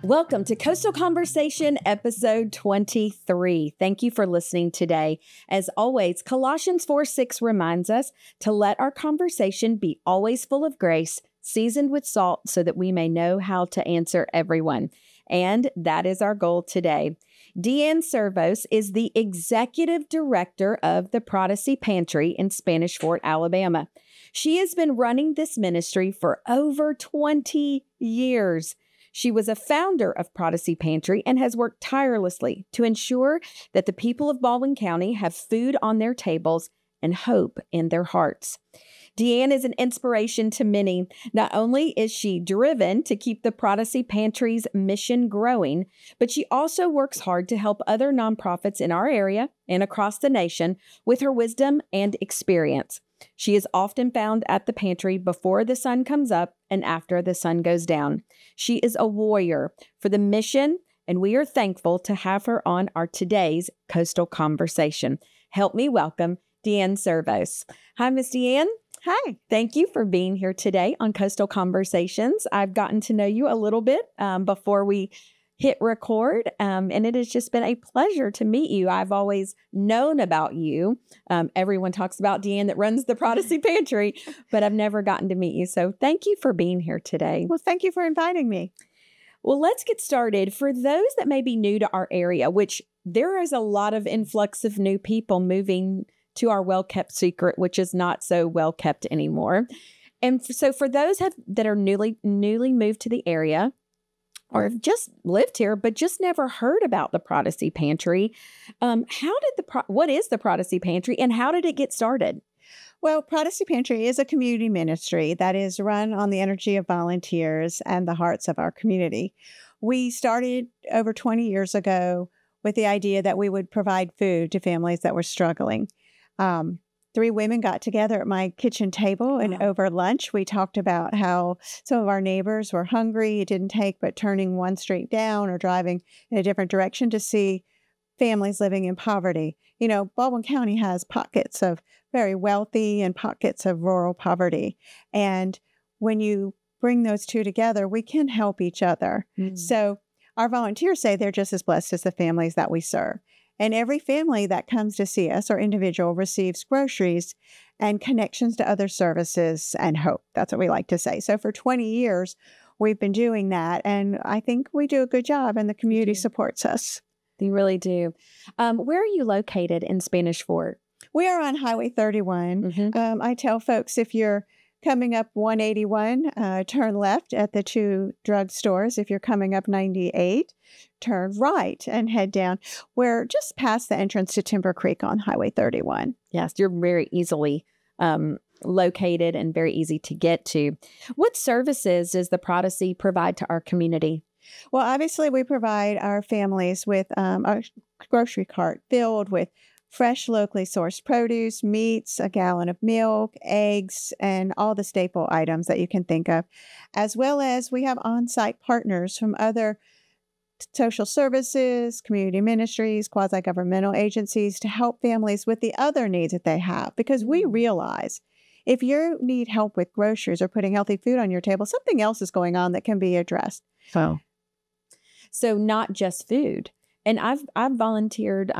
Welcome to Coastal Conversation, episode 23. Thank you for listening today. As always, Colossians 4:6 reminds us to let our conversation be always full of grace, seasoned with salt, so that we may know how to answer everyone. And that is our goal today. Deann Servos is the executive director of the Prodisee Pantry in Spanish Fort, Alabama. She has been running this ministry for over 20 years. She was a founder of Prodisee Pantry and has worked tirelessly to ensure that the people of Baldwin County have food on their tables and hope in their hearts. Deann is an inspiration to many. Not only is she driven to keep the Prodisee Pantry's mission growing, but she also works hard to help other nonprofits in our area and across the nation with her wisdom and experience. She is often found at the pantry before the sun comes up and after the sun goes down. She is a warrior for the mission, and we are thankful to have her on our today's Coastal Conversation. Help me welcome Deann Servos. Hi, Miss Deann. Hi. Thank you for being here today on Coastal Conversations. I've gotten to know you a little bit before we hit record, and it has just been a pleasure to meet you. I've always known about you. Everyone talks about Deann that runs the Prodisee Pantry, but I've never gotten to meet you. So thank you for being here today. Well, thank you for inviting me. Well, let's get started. For those that may be new to our area, which there is a lot of influx of new people moving to our well-kept secret, which is not so well-kept anymore. And so for those that are newly moved to the area, or have just lived here, but just never heard about the Prodisee Pantry. What is the Prodisee Pantry and how did it get started? Well, Prodisee Pantry is a community ministry that is run on the energy of volunteers and the hearts of our community. We started over 20 years ago with the idea that we would provide food to families that were struggling. 3 women got together at my kitchen table, and over lunch, we talked about how some of our neighbors were hungry. It didn't take but turning one street down or driving in a different direction to see families living in poverty. You know, Baldwin County has pockets of very wealthy and pockets of rural poverty. And when you bring those two together, we can help each other. So our volunteers say they're just as blessed as the families that we serve. And every family that comes to see us or individual receives groceries and connections to other services and hope. That's what we like to say. So for 20 years, we've been doing that. And I think we do a good job and the community supports us. You really do. Where are you located in Spanish Fort? We are on Highway 31. I tell folks if you're coming up 181, turn left at the 2 drugstores. If you're coming up 98, turn right and head down. We're just past the entrance to Timber Creek on Highway 31. Yes, you're very easily located and very easy to get to. What services does the Prodisee provide to our community? Well, obviously, we provide our families with a grocery cart filled with fresh, locally sourced produce, meats, a gallon of milk, eggs, and all the staple items that you can think of, as well as we have on-site partners from other social services, community ministries, quasi-governmental agencies to help families with the other needs that they have. Because we realize if you need help with groceries or putting healthy food on your table, something else is going on that can be addressed. Wow. So not just food. And I've volunteered.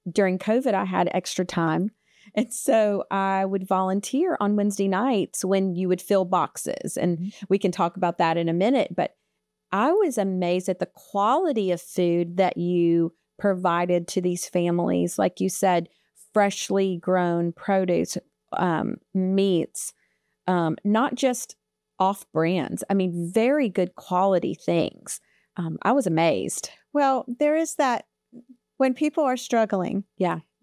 During COVID, I had extra time. And so I would volunteer on Wednesday nights when you would fill boxes. And we can talk about that in a minute. But I was amazed at the quality of food that you provided to these families. Like you said, freshly grown produce, meats, not just off brands. I mean, very good quality things. I was amazed. Well, there is that. When people are struggling,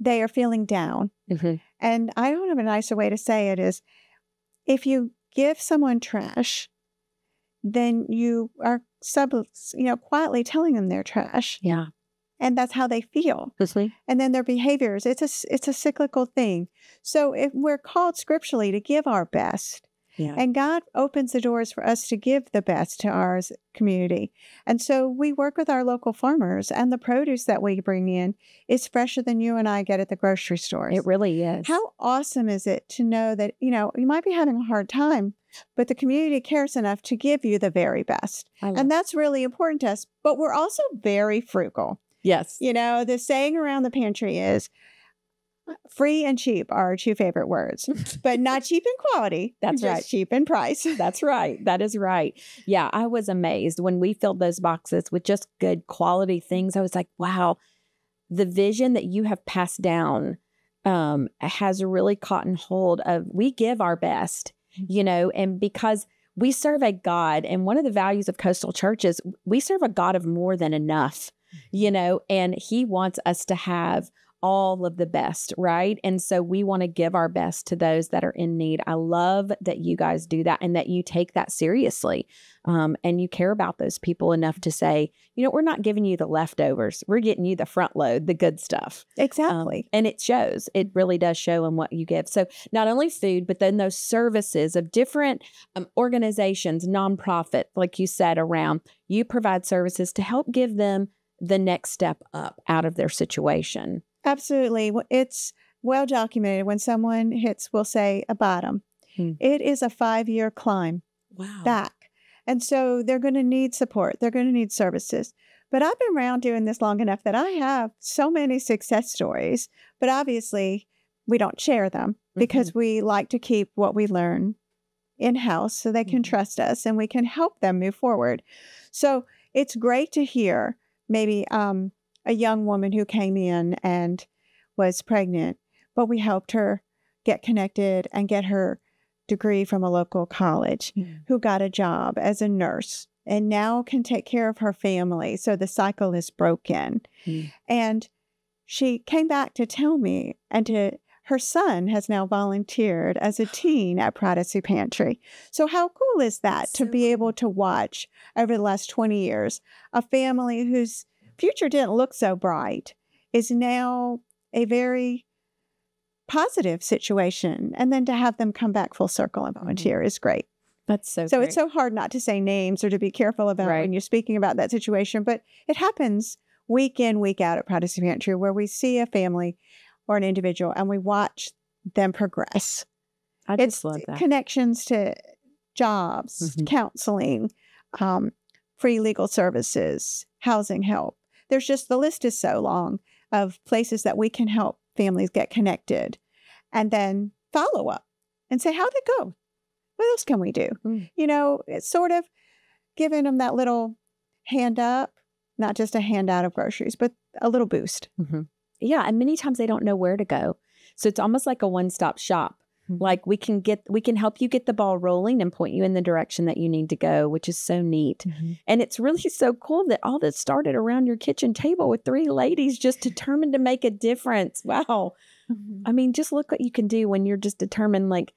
they are feeling down. And I don't have a nicer way to say it is, if you give someone trash, then you are quietly telling them they're trash. Yeah. And that's how they feel. And then their behaviors, it's a cyclical thing. So if we're called scripturally to give our best, and God opens the doors for us to give the best to our community. And so we work with our local farmers, and the produce that we bring in is fresher than you and I get at the grocery stores. It really is. How awesome is it to know that, you might be having a hard time but the community cares enough to give you the very best. And that's really important to us. But we're also very frugal. Yes. You know, the saying around the pantry is free and cheap are our two favorite words, but not cheap in quality. That's just right. Cheap in price. That's right. That is right. Yeah, I was amazed when we filled those boxes with just good quality things. I was like, wow, the vision that you have passed down has really caught hold of, we give our best, you know, and because we serve a God, and one of the values of Coastal Church is we serve a God of more than enough, you know, and he wants us to have all of the best, right? And so we want to give our best to those that are in need. I love that you guys do that and that you take that seriously. And you care about those people enough to say, you know, we're not giving you the leftovers. We're getting you the front load, the good stuff. Exactly. And it shows. It really does show in what you give. So not only food, but then those services of different organizations, nonprofit, like you said, around, you provide services to help give them the next step up out of their situation. Absolutely. It's well documented when someone hits, we'll say, a bottom. It is a 5-year climb back. And so they're going to need support. They're going to need services. But I've been around doing this long enough that I have so many success stories, but obviously we don't share them because we like to keep what we learn in-house so they can trust us and we can help them move forward. So it's great to hear maybe a young woman who came in and was pregnant, but we helped her get connected and get her degree from a local college, who got a job as a nurse and now can take care of her family. So the cycle is broken. And she came back to tell me, and her son has now volunteered as a teen at Prodisee Pantry. So how cool is that to be able to watch over the last 20 years a family whose future didn't look so bright is now a very positive situation. And then to have them come back full circle and volunteer is great. That's so great. It's so hard not to say names or to be careful about when you're speaking about that situation. But it happens week in, week out at Prodisee Pantry where we see a family or an individual and we watch them progress. I just love that. Connections to jobs, counseling, free legal services, housing help. There's just, the list is so long of places that we can help families get connected and then follow up and say, how'd it go? What else can we do? You know, it's sort of giving them that little hand up, not just a handout of groceries, but a little boost. Yeah. And many times they don't know where to go. So it's almost like a one-stop shop. Like we can help you get the ball rolling and point you in the direction that you need to go, which is so neat. And it's really so cool that all this started around your kitchen table with 3 ladies just determined to make a difference. Wow. I mean, just look what you can do when you're just determined. Like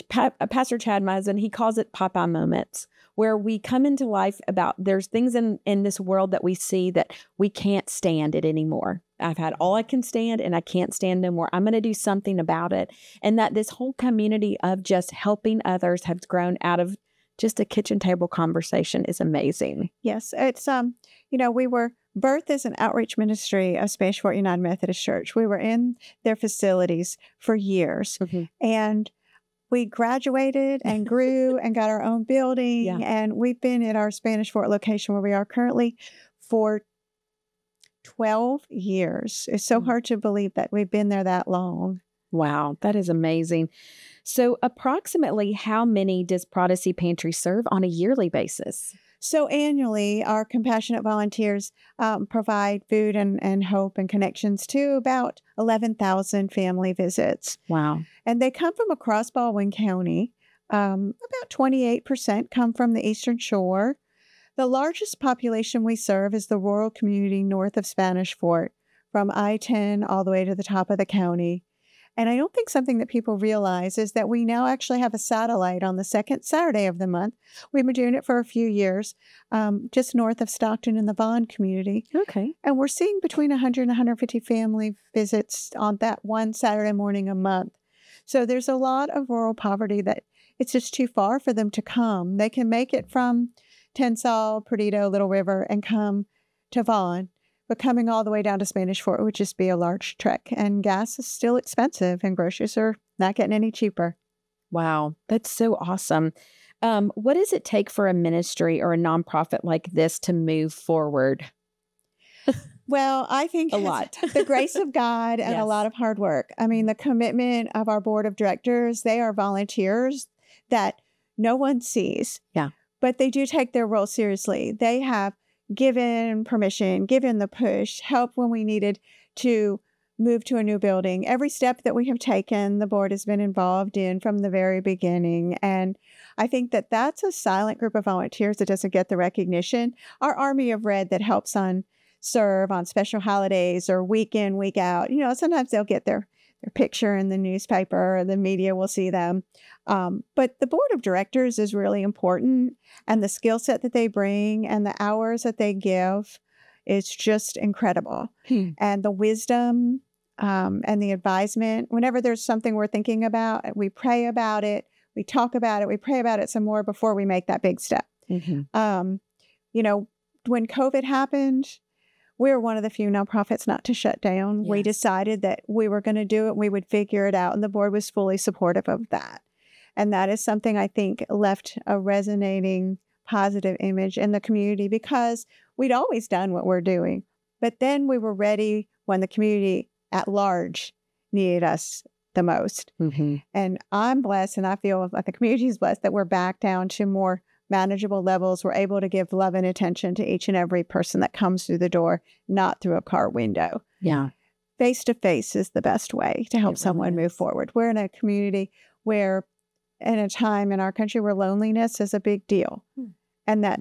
Pastor Chad, my husband, he calls it Popeye moments, where we come into life about there's things in this world that we see that we can't stand it anymore. I've had all I can stand and I can't stand no more. I'm going to do something about it. And that this whole community of just helping others has grown out of just a kitchen table conversation is amazing. Yes. It's, you know, we were birthed as an outreach ministry of Spanish Fort United Methodist Church. We were in their facilities for years and we graduated and grew and got our own building. And we've been at our Spanish Fort location where we are currently for 12 years. It's so hard to believe that we've been there that long. Wow, that is amazing. So approximately how many does Prodisee Pantry serve on a yearly basis? So annually, our compassionate volunteers provide food and hope and connections to about 11,000 family visits. Wow. And they come from across Baldwin County. About 28% come from the Eastern Shore. The largest population we serve is the rural community north of Spanish Fort, from I-10 all the way to the top of the county. And I don't think something that people realize is that we now actually have a satellite on the second Saturday of the month. We've been doing it for a few years, just north of Stockton in the Vaughn community. Okay. And we're seeing between 100 and 150 family visits on that one Saturday morning a month. So there's a lot of rural poverty that it's just too far for them to come. They can make it from Tensall, Perdido, Little River, and come to Vaughn. But coming all the way down to Spanish Fort would just be a large trek. And gas is still expensive and groceries are not getting any cheaper. Wow, that's so awesome. What does it take for a ministry or a nonprofit like this to move forward? Well, I think A lot. the grace of God and a Yes. lot of hard work. I mean, the commitment of our board of directors, they are volunteers that no one sees. Yeah. But they do take their role seriously. They have given permission, given the push, help when we needed to move to a new building. Every step that we have taken, the board has been involved in from the very beginning. And I think that that's a silent group of volunteers that doesn't get the recognition. Our Army of Red that helps serve on special holidays or week in, week out. Sometimes they'll get their picture in the newspaper or the media will see them. But the board of directors is really important, and the skill set that they bring and the hours that they give is just incredible. And the wisdom and the advisement, whenever there's something we're thinking about, we pray about it, we talk about it, we pray about it some more before we make that big step. When COVID happened, we were one of the few nonprofits not to shut down. Yes. We decided that we were going to do it. We would figure it out. And the board was fully supportive of that. And that is something I think left a resonating positive image in the community because we'd always done what we're doing. But then we were ready when the community at large needed us the most. And I'm blessed, and I feel like the community is blessed that we're back down to more manageable levels. We're able to give love and attention to each and every person that comes through the door, not through a car window. Yeah. Face to face is the best way to help someone move forward. We're in a community where, in a time in our country where loneliness is a big deal. And that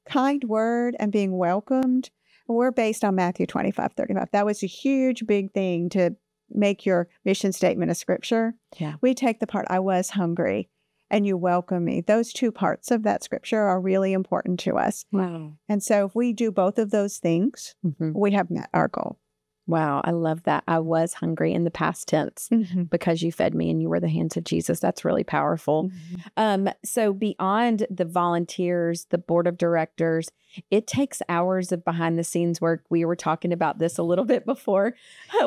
kind word and being welcomed, we're based on Matthew 25:35. That was a huge, big thing to make your mission statement a scripture. Yeah. We take the part, I was hungry and you welcome me. Those two parts of that scripture are really important to us. Wow. And so if we do both of those things, we have met our goal. Wow. I love that. I was hungry in the past tense because you fed me and you were the hands of Jesus. That's really powerful. So beyond the volunteers, the board of directors, it takes hours of behind the scenes work. We were talking about this a little bit before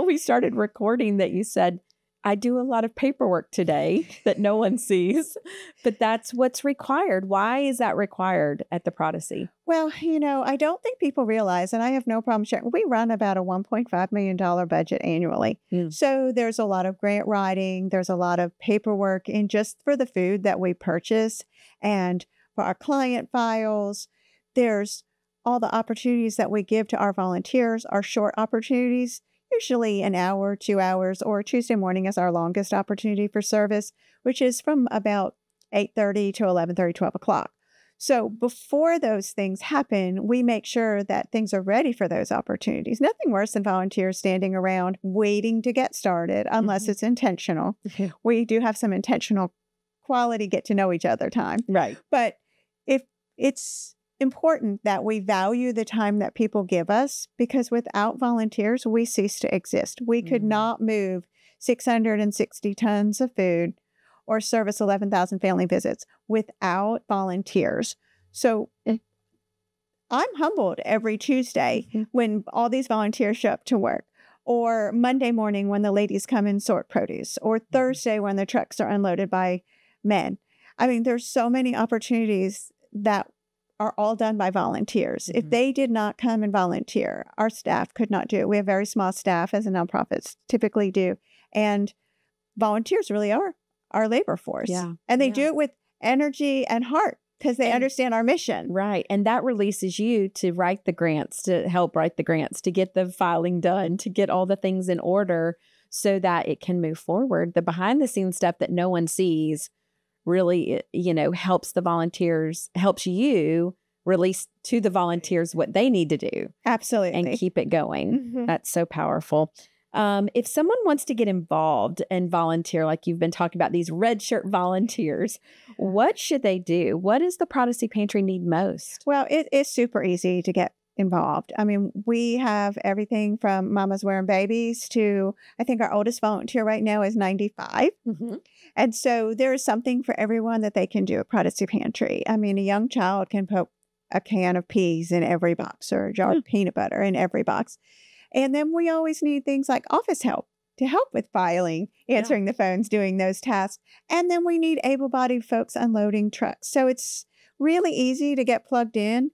we started recording that you said, I do a lot of paperwork today that no one sees, but that's what's required. Why is that required at the Prodisee? Well, I don't think people realize, and I have no problem sharing, we run about a $1.5 million budget annually. So there's a lot of grant writing. There's a lot of paperwork in just for the food that we purchase and for our client files. There's all the opportunities that we give to our volunteers, our short opportunities. Usually an hour, 2 hours, or Tuesday morning is our longest opportunity for service, which is from about 8:30 to 11:30, 12 o'clock. So before those things happen, we make sure that things are ready for those opportunities. Nothing worse than volunteers standing around waiting to get started unless it's intentional. We do have some intentional quality get to know each other time. Right. But if it's important that we value the time that people give us, because without volunteers, we cease to exist. We could not move 660 tons of food or service 11,000 family visits without volunteers. So I'm humbled every Tuesday when all these volunteers show up to work, or Monday morning when the ladies come and sort produce, or Thursday when the trucks are unloaded by men. I mean, there's so many opportunities that are all done by volunteers. If they did not come and volunteer, our staff could not do it. We have very small staff, as the nonprofits typically do. And volunteers really are our labor force. Yeah. And they do it with energy and heart because they understand our mission. Right. And that releases you to write the grants, to help write the grants, to get the filing done, to get all the things in order so that it can move forward. The behind the scenes stuff that no one sees really, helps the volunteers, helps you release to the volunteers what they need to do. Absolutely. And keep it going. That's so powerful. If someone wants to get involved and volunteer, like you've been talking about these red shirt volunteers, what should they do? What does the Prodisee Pantry need most? Well, it is super easy to get involved. I mean, we have everything from mamas wearing babies to, I think our oldest volunteer right now is 95. And so there is something for everyone that they can do at Prodisee Pantry. I mean, a young child can put a can of peas in every box or a jar of peanut butter in every box. And then we always need things like office help. to help with filing, answering the phones, doing those tasks. And then we need able-bodied folks unloading trucks. So it's really easy to get plugged in.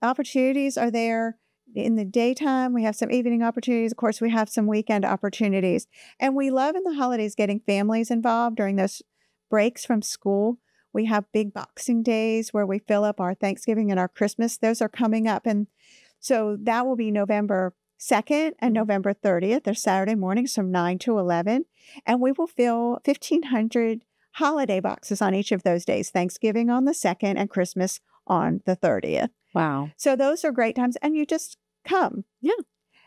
Opportunities are there in the daytime. We have some evening opportunities. Of course, we have some weekend opportunities. And we love in the holidays getting families involved during those breaks from school. We have big Boxing Days where we fill up our Thanksgiving and our Christmas. Those are coming up. And so that will be November 2nd and November 30th. They're Saturday mornings from 9 to 11. And we will fill 1,500 holiday boxes on each of those days, Thanksgiving on the 2nd and Christmas on the 30th. Wow. So those are great times. And you just come. Yeah.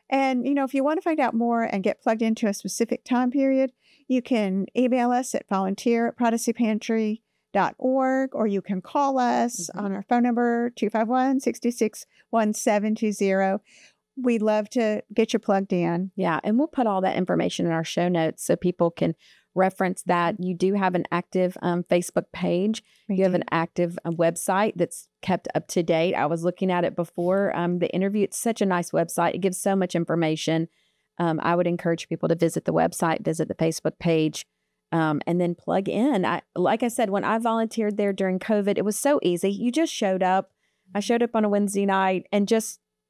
And, if you want to find out more and get plugged into a specific time period, you can email us at volunteer@ProdiseePantry.org, or you can call us on our phone number, 251-666-1720. We'd love to get you plugged in. Yeah. And we'll put all that information in our show notes so people can reference that. You do have an active Facebook page. You have an active website that's kept up to date. I was looking at it before the interview. It's such a nice website. It gives so much information. I would encourage people to visit the website, visit the Facebook page, and then plug in. Like I said, when I volunteered there during COVID, it was so easy. You just showed up. I showed up on a Wednesday night and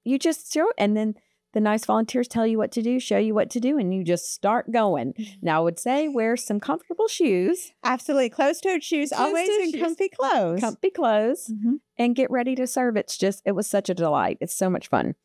you just show, and then the nice volunteers tell you what to do, show you what to do, and you just start going. Now, I would say wear some comfortable shoes. Absolutely. Closed-toed shoes, always in comfy clothes. Comfy clothes, and get ready to serve. It was such a delight. It's so much fun.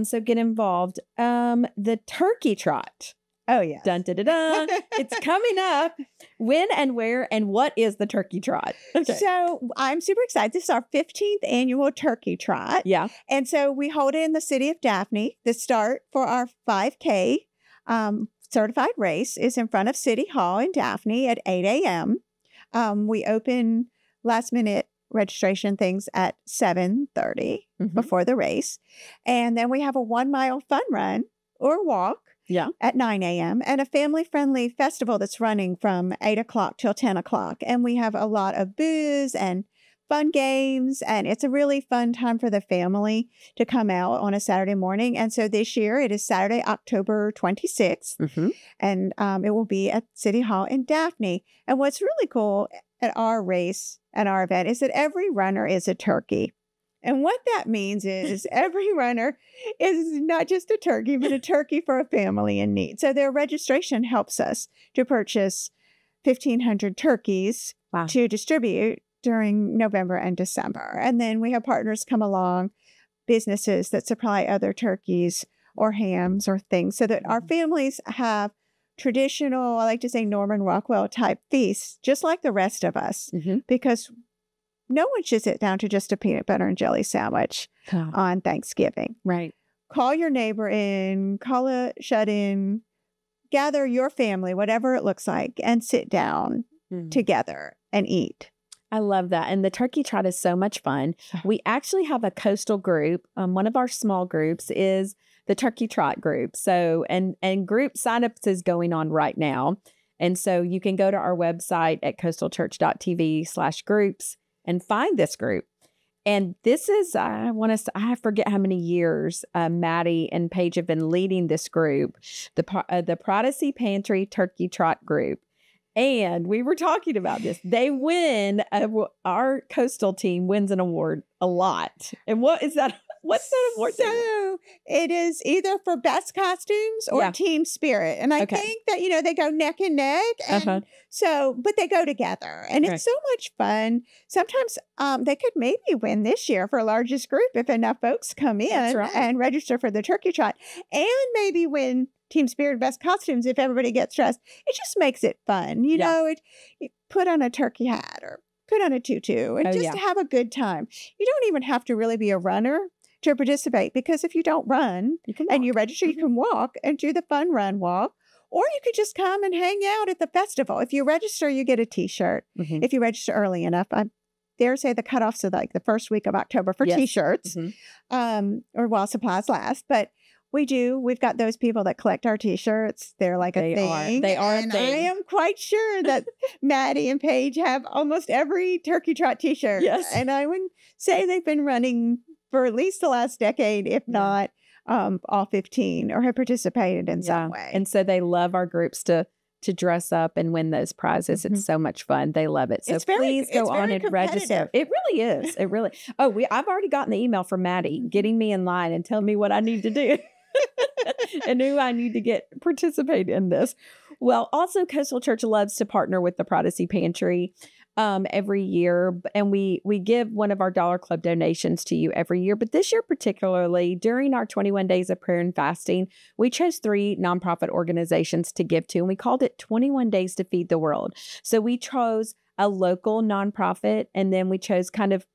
So get involved. The turkey trot. Oh, yeah. Dun, dun, dun, dun. It's coming up. When and where and what is the turkey trot? Okay. So I'm super excited. This is our 15th annual turkey trot. Yeah. And so we hold it in the city of Daphne. The start for our 5K certified race is in front of City Hall in Daphne at 8 a.m. We open last minute registration things at 7:30 before the race. And then we have a 1-mile fun run or walk at 9 a.m. and a family-friendly festival that's running from 8 o'clock till 10 o'clock. And we have a lot of booze and fun games, and it's a really fun time for the family to come out on a Saturday morning. And so this year it is Saturday, October 26th, and it will be at City Hall in Daphne. And what's really cool at our race and our event is that every runner is a turkey. And what that means is every runner is not just a turkey, but a turkey for a family in need. So their registration helps us to purchase 1,500 turkeys to distribute during November and December. And then we have partners come along, businesses that supply other turkeys or hams or things, so that our families have traditional, I like to say Norman Rockwell type feasts, just like the rest of us, because no one should sit down to just a peanut butter and jelly sandwich on Thanksgiving. Right. Call your neighbor in, call a shut-in, gather your family, whatever it looks like, and sit down together and eat. I love that. And the turkey trot is so much fun. We actually have a coastal group. One of our small groups is the turkey trot group. So, and group signups is going on right now. And so you can go to our website at coastalchurch.tv/groups and find this group. And this is, I forget how many years Maddie and Paige have been leading this group, the Prodisee Pantry Turkey Trot group. And we were talking about this. They win, our coastal team wins an award a lot. And what is that? What's that award? So it is either for best costumes or team spirit. And I think that, they go neck and neck. And so, but they go together and it's so much fun. Sometimes they could maybe win this year for largest group if enough folks come in and register for the turkey trot, and maybe win team spirit best costumes if everybody gets dressed. It just makes it fun. You put on a turkey hat or put on a tutu and have a good time. You don't even have to really be a runner to participate, because if you don't run and you register, you can walk and do the fun run walk, or you could just come and hang out at the festival. If you register, you get a t-shirt. If you register early enough. I dare say the cutoffs are like the first week of October for t-shirts, or while supplies last. But we've got those people that collect our t-shirts. They're like a thing. They are a and thing. I am quite sure that Maddie and Paige have almost every turkey trot t-shirt. Yes. And I would say they've been running for at least the last decade, if not all 15 or have participated in some way. And so they love our groups to dress up and win those prizes. It's so much fun. They love it. So please go on and register. It really is. It really. Oh, I've already gotten the email from Maddie getting me in line and telling me what I need to do and who I need to participate in this. Well, also Coastal Church loves to partner with the Prodisee Pantry every year. And we give one of our Dollar Club donations to you every year. But this year particularly, during our 21 days of prayer and fasting, we chose 3 nonprofit organizations to give to. And we called it 21 Days to Feed the World. So we chose a local nonprofit, and then we chose kind of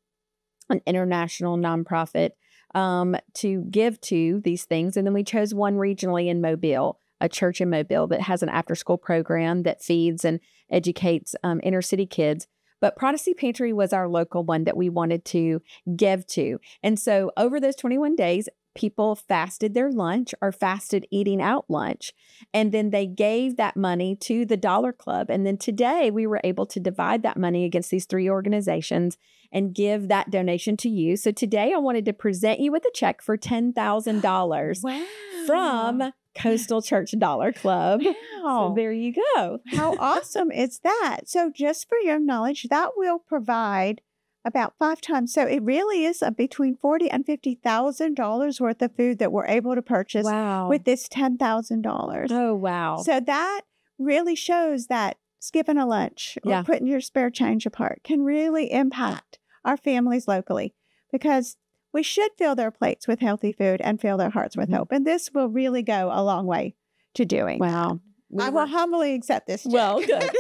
an international nonprofit to give to these things. And then we chose one regionally in Mobile, a church in Mobile that has an after-school program that feeds and educates inner city kids. But Prodisee Pantry was our local one that we wanted to give to. And so over those 21 days, people fasted their lunch or fasted eating out lunch. And then they gave that money to the Dollar Club. And then today we were able to divide that money against these 3 organizations and give that donation to you. So today I wanted to present you with a check for $10,000 from Coastal Church Dollar Club. Wow. So there you go. How awesome is that? So just for your knowledge, that will provide about 5 times. So it really is between $40,000 and $50,000 worth of food that we're able to purchase with this $10,000. Oh, wow. So that really shows that skipping a lunch or putting your spare change apart can really impact our families locally, because we should fill their plates with healthy food and fill their hearts with hope. And this will really go a long way to doing. Wow. I will humbly accept this check. Well, good.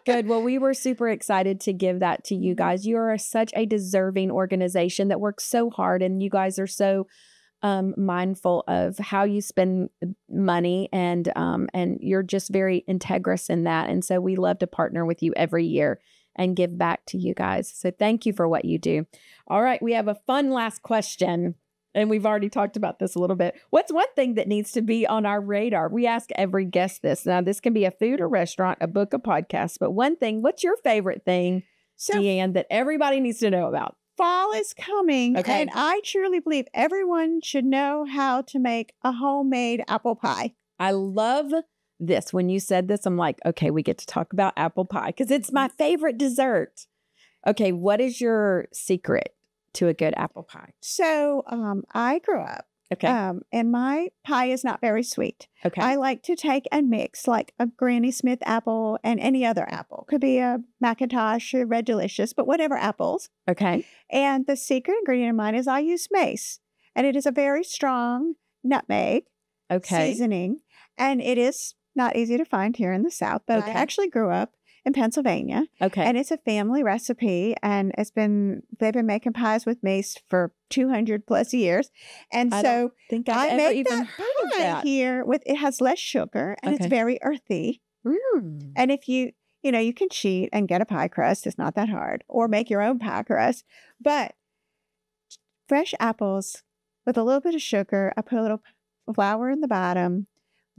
Good. Well, we were super excited to give that to you guys. You are such a deserving organization that works so hard, and you guys are so mindful of how you spend money, and you're just very integrous in that. And so we love to partner with you every year and give back to you guys. So thank you for what you do. All right. We have a fun last question. And we've already talked about this a little bit. What's one thing that needs to be on our radar? We ask every guest this. Now, this can be a food or restaurant, a book, a podcast. But one thing, what's your favorite thing, Deann, that everybody needs to know about? Fall is coming. Okay. And I truly believe everyone should know how to make a homemade apple pie. I love this. When you said this, I'm like, okay, we get to talk about apple pie because it's my favorite dessert. Okay. What is your secret to a good apple pie? So I grew up. Okay. And my pie is not very sweet. Okay. I like to take and mix like a Granny Smith apple and any other apple. Could be a Macintosh or Red Delicious, but whatever apples. Okay. And the secret ingredient of mine is I use mace. And it is a very strong nutmeg seasoning. And it is not easy to find here in the South, but I actually grew up in Pennsylvania. Okay. And it's a family recipe, and they've been making pies with mace for 200 plus years. And so I ever make even that heard of pie that. here it has less sugar, and it's very earthy. And if you can cheat and get a pie crust, it's not that hard, or make your own pie crust. But fresh apples with a little bit of sugar, I put a little flour in the bottom,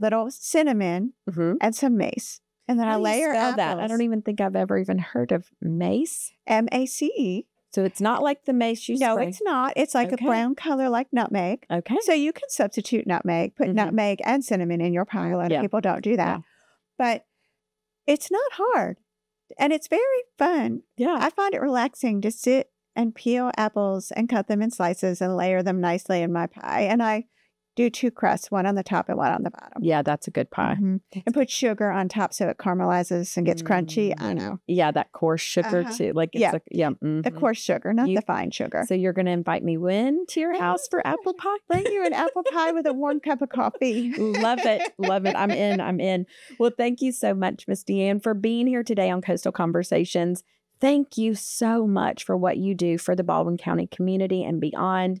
little cinnamon, and some mace. And then I layer apples. That. I don't even think I've ever even heard of mace. MACE. So it's not like the mace you spray. No, it's not. It's like a brown color like nutmeg. Okay. So you can substitute nutmeg, put nutmeg and cinnamon in your pie. A lot of people don't do that. Yeah. But it's not hard. And it's very fun. Yeah. I find it relaxing to sit and peel apples and cut them in slices and layer them nicely in my pie. And I do 2 crusts, one on the top and one on the bottom. Yeah, that's a good pie. And put sugar on top so it caramelizes and gets crunchy. I know. Yeah, that coarse sugar too. Like it's the coarse sugar, not the fine sugar. So you're going to invite me to your house for apple pie? Bring you an apple pie with a warm cup of coffee. Love it. Love it. I'm in. Well, thank you so much, Miss Deann, for being here today on Coastal Conversations. Thank you so much for what you do for the Baldwin County community and beyond.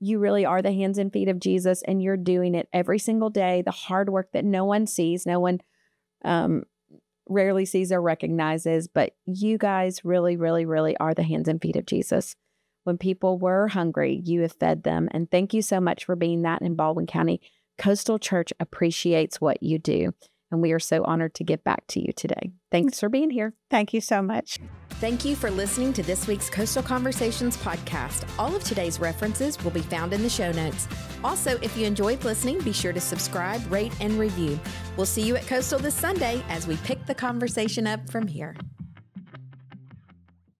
You really are the hands and feet of Jesus, and you're doing it every single day. The hard work that no one sees, no one rarely sees or recognizes, but you guys really, really, really are the hands and feet of Jesus. When people were hungry, you have fed them. And thank you so much for being that in Baldwin County. Coastal Church appreciates what you do. And we are so honored to give back to you today. Thanks for being here. Thank you so much. Thank you for listening to this week's Coastal Conversations podcast. All of today's references will be found in the show notes. Also, if you enjoyed listening, be sure to subscribe, rate, and review. We'll see you at Coastal this Sunday as we pick the conversation up from here.